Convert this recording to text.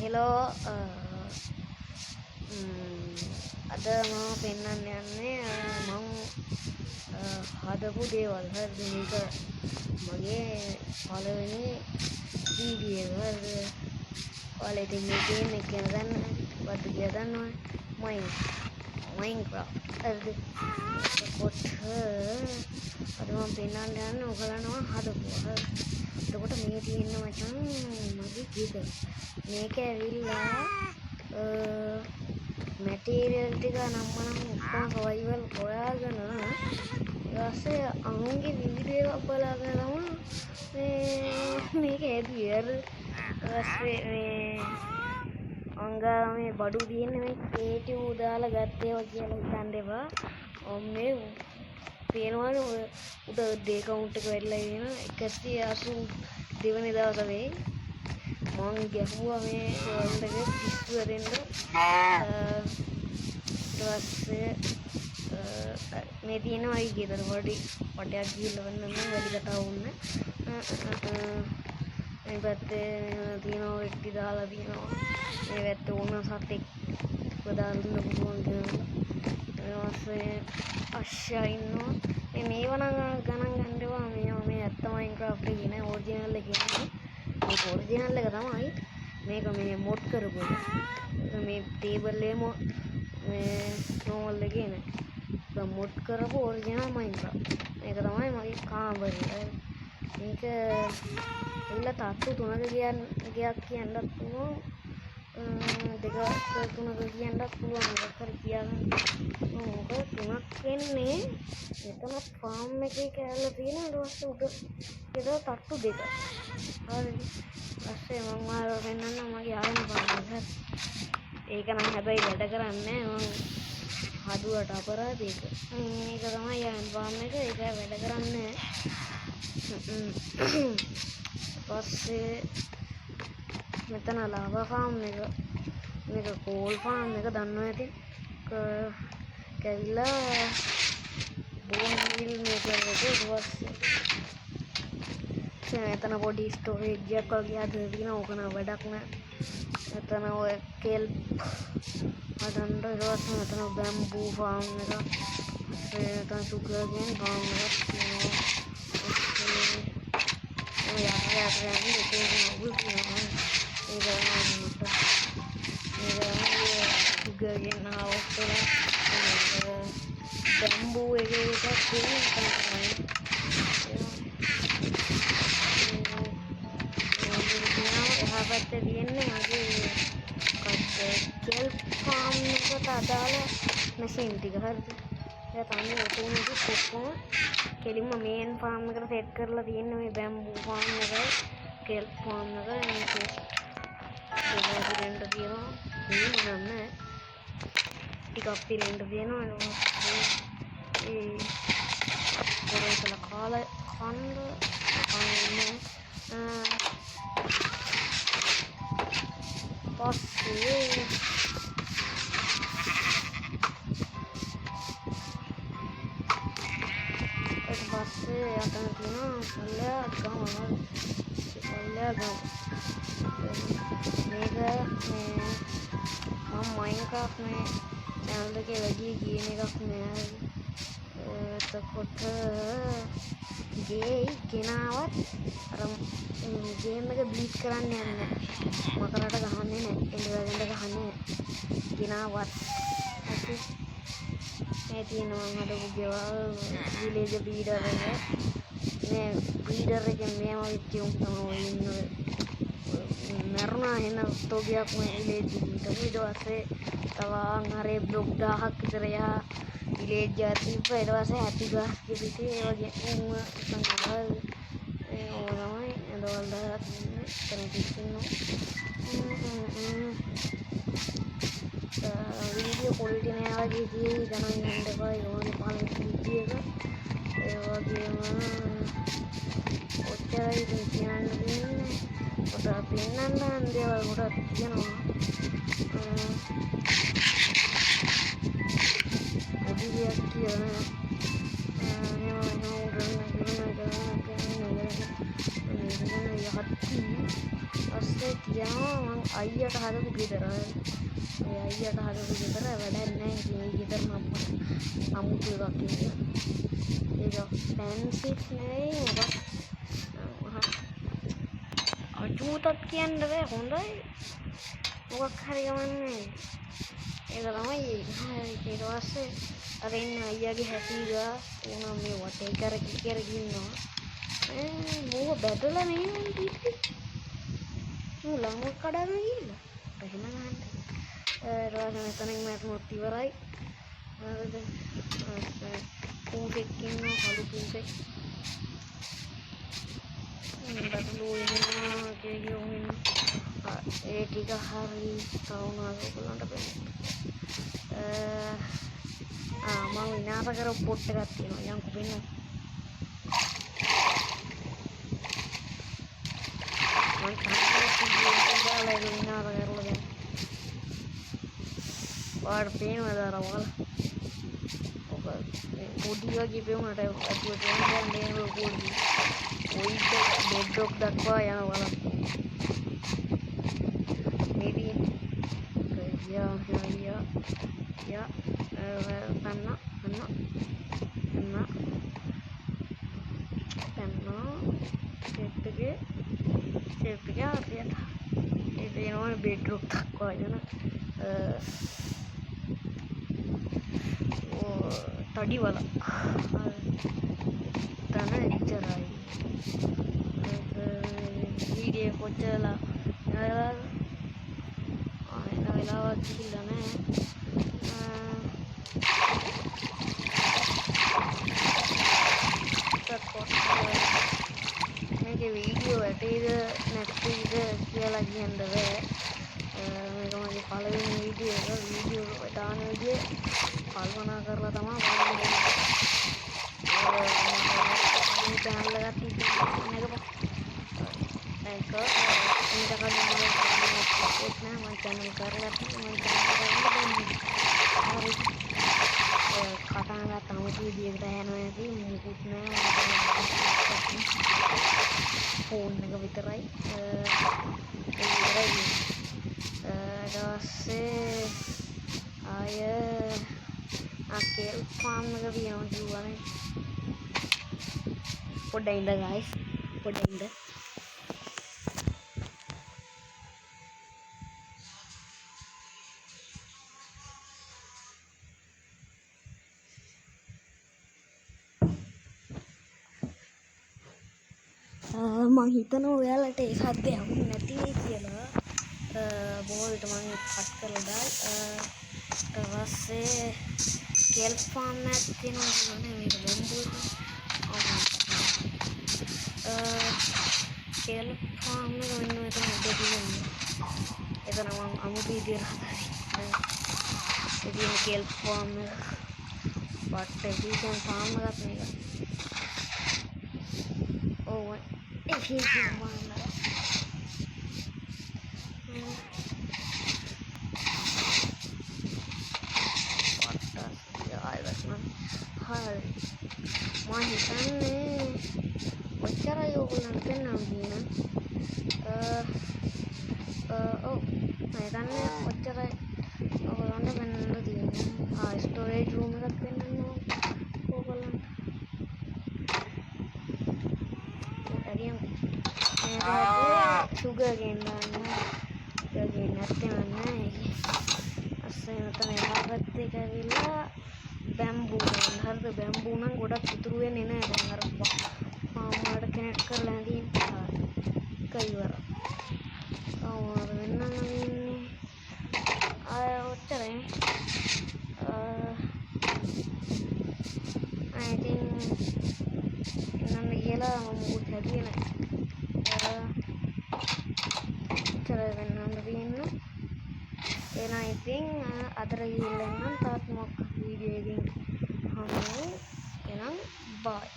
Hello අද මම පෙන්වන්න යන්නේ මම හදපු දේවල්. හරිද? මේක මගේ පළවෙනි වීඩියෝ එක. හරිද? ඔයාලා ඉතින් මේ ගේම් එක ගැන දන්නවද කියලා දන්නවනේ. Minecraft. හරිද? එතකොට අද මම පෙන්වන්න යන්නේ ඔයගලන්ව හදපුවා. එතකොට මේ තියෙන මචං මගේ ගෙදර. මේක ඇවිල්ලා මැටීරියල් ටික නම් ඔක්කොම සර්වයිවල් හොයාගෙන ඊට පස්සේ අනුන්ගේ වීඩියෝ එකක් බලාගෙන තමයි මේක හැදුවේ. ඊට පස්සේ මේ අංගා මේ බඩු දින්නේ මේ ක්‍රියේටිව් දාලා ගත්තේවා කියලා හිතන්න එපා. මේ පේනවනේ උඩ ඩේ කවුන්ට් එක වැඩිලා ඉන්න 182 වෙනි දවසේ වෙයි. මං ගැහුවා මේ වර්ල්ඩ් එකේ 30 දෙන්න. ඊට පස්සේ මේ තියෙනවා අය ගෙදර පොඩි පටයක් ගිහිල්ලා වන්න නම් වැඩි කතා වුණා. මේ පැත්තේ තියෙනවා වෙට්ටි දාලා තියෙනවා. මේ පැත්තේ උණ සතෙක් දාන්න පුළුවන් කියලා. ඊට පස්සේ අශ්ෂා ඉන්නවා. මේව නම් ගණන් ගන්න එපා. මේ ඇත්ත Minecraft එකේ නේ ඔරිජිනල් එකේ නේ. මේක ඔරිජිනල් එක තමයි. මේක මේ මොඩ් කරපු එක. මේ ටේබල් එකේ මේ නෝමල් එකේ නේ. ඒක මොඩ් කරපු ඔරිජිනල් Minecraft. මේක තමයි මගේ කාමරය. මේක එල්ල තට්ටු 3ක ගියක් කියන්නත් පුළුවන්. දෙක 3ක කියන්නත් පුළුවන්. මොකක් හරි කියන්න. මොකද 3ක් වෙන්නේ මෙතන ෆාම් එකේ කෑල්ල තියෙන ඊට පස්සේ උඩ ගෙදර තට්ටු දෙක. හරිද? ඊපස්සේ මම ආයෙ වෙනන්න මගේ ආරම්භ කරනවා. ඒක නම් හැබැයි වැඩ කරන්නේ මම හදුවට අපරාධ ඒක. මේක තමයි යන් ෆාම් එක. ඒක වැඩ කරන්නේ. ඊපස්සේ මෙතන ලාවා ෆාම් එක. මේක කෝල් ෆාම් එක දන්නවා ඇති. කැවිලා බෝන් මිල් මේක මෙතන පොඩි ස්ටෝරේජ් එකක් වගේ හදලා තියෙනවා. ඕක නම් වැඩක් නෑ. මෙතන ඔය කෙල් හදන්න. ඊට පස්සේ මෙතන බැම්බූ ෆාම් එක. මෙතන සුගර් කේන් ෆාම් එකක් තියෙනවා. ඔය යාරයන් එකේ නෝබල් තියෙනවා. ඒක සුගර් කේන් හවුස් එක. බැම්බූ එකක් තියෙනවා. පැත්තේ තියෙන්නේ මගේ කෙල් ෆාම් එකට අදාළ මැෂින් ටික. හරිද? ඒක තමයි ඔතනදී කොක්කොම කෙලින්ම මේන් ෆාම් එකට සෙට් කරලා තියෙන්නේ. මේ බැම්බූ ෆාම් එකයි කෙල් ෆාම් එකයි මේක දෙන්න තියෙනවා. මේ නෑ ටිකක් පිරෙන්න තියෙනවා. ඒ පොරේසල කාලා කන්න පස්සේ අතන තියෙනවා සල්ලයා ගම. සල්ලයා ගම. මේක මම Minecraft මේ channel එකේ වැඩි ගේම් එකක් නෑ. එතකොට ගේ කෙනාවත් අර ගේම් එක බ්ලීච් කරන්න යන්නේ මකරට ගහන්නේ නැහැ. එන්ඩර්වැගන්ට ගහන්නේ නැහැ. කෙනාවත් ඇති මේ තියෙනවා මම හදපු ගෙවල් විලේජ් බීඩර් එක. මේ බීඩර් එකෙන් මේම විච්චුම් තමයි ඉන්නේ. මරුණා එන තෝගයක් මේ විලේජ් එකට. ඊට පස්සේ තවන් හරේ බ්ලොක් 1000ක් විතර යා විලේජ් එක තිබ්බා. ඊට පස්සේ හැපි ගාස් කිසිතේ ඒ වගේ සංගල් ඒ ඕනමයි එදවල් දාලා තියෙන්නේ. එතන තිස්සිනවා. වීඩියෝ ක්වොලිටි නෑ වගේ තියෙයි. ගණන් ගන්න එපා. ඒ වගේ පළවෙනි වීඩියෝ එක. ඒ වගේම ඔච්චරයි ඉතින් කියන්න තියෙන්නේ. පොඩ්ඩක් පෙන්නන්න දේවල් ගොඩක් තියෙනවා. විදියක් කියන අස්සේ කියනවා මම අයියට හදපු ගෙදර. ඒ අයියට හදපු ගෙදර වැඩක් නැහැ. ඉතින් ඒ ගෙදර මම අමුතු එකක් කියන්නේ. ඒක ෆැන්සිස් නෙවෙයි මොකක් අජූතක් කියන්න බෑ. හොඳයි. මොකක් හරි ගමන්නේ. ඒක තමයි ඊට පස්සේ අර ඉන්න අයියාගේ හැටීලා උනා මේ වටේ කරගෙන ඉන්නවා. මෝව බැදලා නේ ඉන්නේ. මෝ ළඟ කඩන ගිහලා. එහෙම නෑ. මෙතනින් මට ඉවරයි. හරිද? පූසෙක් ඉන්නවා කළු පූසෙක්. බඩලු ඉන්නවා කියෝ ඉන්නවා. ඒ ටික හරි තවුනාද ඔයගොල්ලන්ට පෙන්නේ. මම විනාශ කරපු පොට් එකක් තියෙනවා. යන්කෝ පෙන්නන්න. මම තාම විනාශ කරලා දැන්. और पेन बजा रहा हूँ पोटिया की पे उन्हें वही डेड डॉग दक्वा यहाँ वाला मेरी या पन्ना पन्ना पन्ना पन्ना सेफ्ट के आते था ये इन्होंने बेडरूम दक्वा है ना तड़ी वाला तने टीचर आई वीडियो को चला इलावा किलने मेरे वीडियो है इधर नेक्स्ट इधर किया लगी अंदर है मेरे को फॉलोइंग वीडियो डाउन वीडियो पालना कर रहा था मैं चैनल लगाती थी मैं चैनल कर लेती खटाना तमकी देख रहे हैं मुकुट में फोन में भीतर आई से आया aquel farm que habíamos jugado put ainda guys put ainda මං හිතනවා ඔයාලට ඒ සද්දය අහුන්නේ නැති වෙයි කියලා බොහෝ විට මම කට් කරලා දායි ඊට පස්සේ केल फार्म में तीनों ने मेरे बंबू केल फार्म में तो इतना मुद्दे भी नहीं इतना हम भी दे रहा था यदि केल फार्म में बट भी केल फार्म में नहीं का ओ एक ही मारना මම හිතන්නේ ඔච්චරයි ඕගොල්ලන්ට පෙන්වන්න තියෙන. ඔව් මම හිතන්නේ ඔච්චරයි ඕගොල්ලන්ට පෙන්වන්න තියෙන්නේ. ස්ටෝරේජ් රූම් එකක් පෙන්වන්න ඕගොල්ලන්ට. හරියම් සුගර් ගේන් දාන්න. සුගර් ගේන් නැත්නම් නෑ. අස්සේ මෙතන එහාපැත්තේ කැවිලා බැම්බූ හරිද බැම්බූ නම් ගොඩක් ඉතුරු වෙන්නේ නැහැ දැන් අර පාමාඩ කනෙක්ට් කරලා ඇඳින් කයිවර ආවර වෙන්න නම් ඉන්නේ ඔච්චරයි I think නම් ගිහලා මම මුකුත් හැදුවේ නැහැ ඔච්චරයි වෙන්න තියෙන්නේ and I think අතර ගිහිල්ලා නම් තාත් මොකක් වීඩියෝ එකකින් හමු එහෙනම් bye